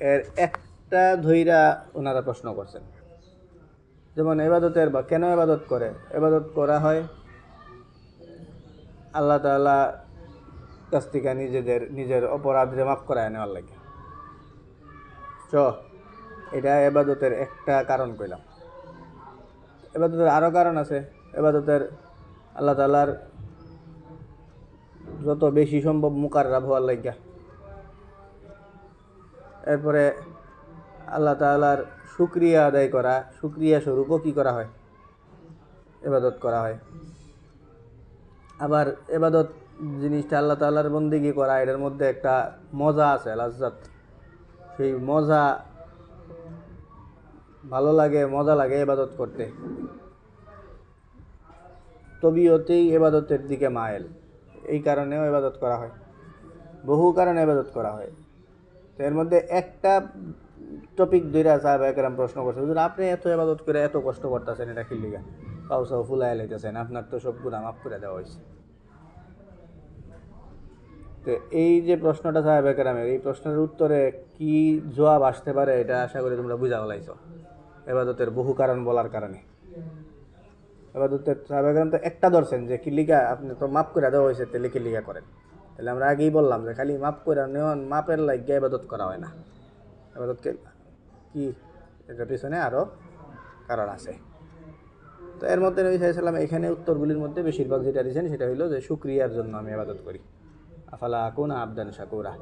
এর একটা ধইরা ওনারা প্রশ্ন করছেন। যেমন এবাদতের বা কেন এবাদত করে, এবাদত করা হয় আল্লাহ তাআলা কাছ থেকে নিজের অপরাধে মাফ করায় নেওয়ার লাগে। চ এটা এবাদতের একটা কারণ কইলাম। এবাদতের আরও কারণ আছে। এবাদতের আল্লাহ তাআলার যত বেশি সম্ভব মুকাররাব হওয়ার লাগিয়া। এরপরে আল্লাহ তাআলার শুকরিয়া আদায় করা, শুকরিয়া স্বরূপও কী করা হয়, এবাদত করা হয়। আবার এবাদত জিনিসটা আল্লাহ তাআলার বন্দেগী করা, এটার মধ্যে একটা মজা আছে, লাজ্জাত। সেই মজা ভালো লাগে, মজা লাগে এবাদত করতে। তবিয়তেই এবাদতের দিকে মায়েল, এই কারণেও এবাদত করা হয়। বহু কারণে এবাদত করা হয়। তো এর মধ্যে একটা টপিক ধরে সাহাবায়ে কেরাম প্রশ্ন করছে, হুজুর আপনি এত এবাদত করে এত কষ্ট করতেছেন, এটা কি লিগা? পাউসাও ফুলাই লাইতেছেন, আপনার তো সব গুনাহ মাফ করে দেওয়া হয়েছে। তো এই যে প্রশ্নটা সাহাবায়ে কেরামের, এই প্রশ্নের উত্তরে কি জবাব আসতে পারে এটা আশা করি তোমরা বুঝা ফেলাইছো এবাদতের বহু কারণ বলার কারণে। এবাদতের সাহাবায়ে কেরাম তো একটা ধরছেন যে কি লিগা আপনি তো মাফ করে দেওয়া হয়েছে, তাহলে কি লিগা করেন। তাহলে আমরা আগেই বললাম যে খালি মাফ করে নেওয়ান, মাপের লাগিয়া ইবাদত করা হয় না। ইবাদতকে কি এটার পিছনে আরও কারণ আছে। তো এর মধ্যে নবী সাল্লাল্লাহু আলাইহি ওয়াসাল্লাম এখানে উত্তরগুলির মধ্যে বেশিরভাগ যেটা দিয়েছেন সেটা হলো যে শুকরিয়ার জন্য আমি ইবাদত করি। আফালা আকুনা আবদান শাকুরা,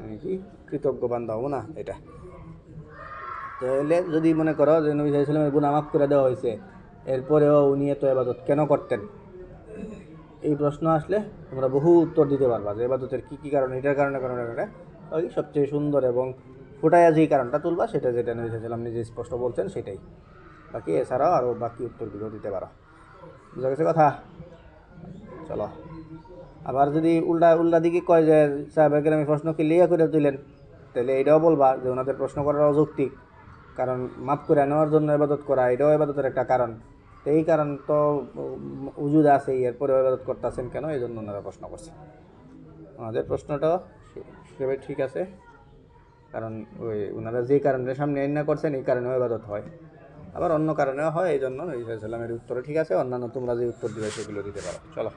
আমি কি কৃতজ্ঞ বান্দা হবো না, এটা। তাহলে যদি মনে করো যে নবী সাল্লাল্লাহু আলাইহি ওয়াসাল্লামের গুনাহ মাফ করে দেওয়া হয়েছে, এরপরেও উনি এত ইবাদত কেন করতেন, এই প্রশ্ন আসলে তোমরা বহু উত্তর দিতে পারবা যে ইবাদতের কী কী কারণ, এটার কারণে ওই সবচেয়ে সুন্দর এবং ফুটাইয়া যেই কারণটা তুলবা সেটা যেটা নবী সাল্লাল্লাহু আলাইহি ওয়াসাল্লাম নিজে স্পষ্ট বলছেন সেটাই। বাকি এছাড়াও আরও বাকি উত্তরগুলো দিতে পারো। বুঝা গেছে কথা? চলো। আবার যদি উল্টা দিকে কয় যে সাহাবায়ে কেরাম প্রশ্ন কি লিয়া করে তুলেন, তাহলে এটাও বলবা যে ওনাদের প্রশ্ন করার অযৌক্তিক, কারণ মাফ করে নেওয়ার জন্য ইবাদত করা এটাও ইবাদতের একটা কারণ। তো এই কারণ তো উজুদ আছে, এরপরে ইবাদত করতেছেন কেন, এই জন্য ওনারা প্রশ্ন করছে। ওনাদের প্রশ্নটাও সেভাবে ঠিক আছে, কারণ ওই ওনারা যে কারণে সামনে আইন না করছেন এই কারণেও ইবাদত হয়, আবার অন্য কারণেও হয়, এই জন্য নবী সাল্লাল্লাহু আলাইহি ওয়াসাল্লামের উত্তরে ঠিক আছে। অন্যান্য তোমরা যে উত্তর দিবে সেগুলো দিতে পারো। চলো।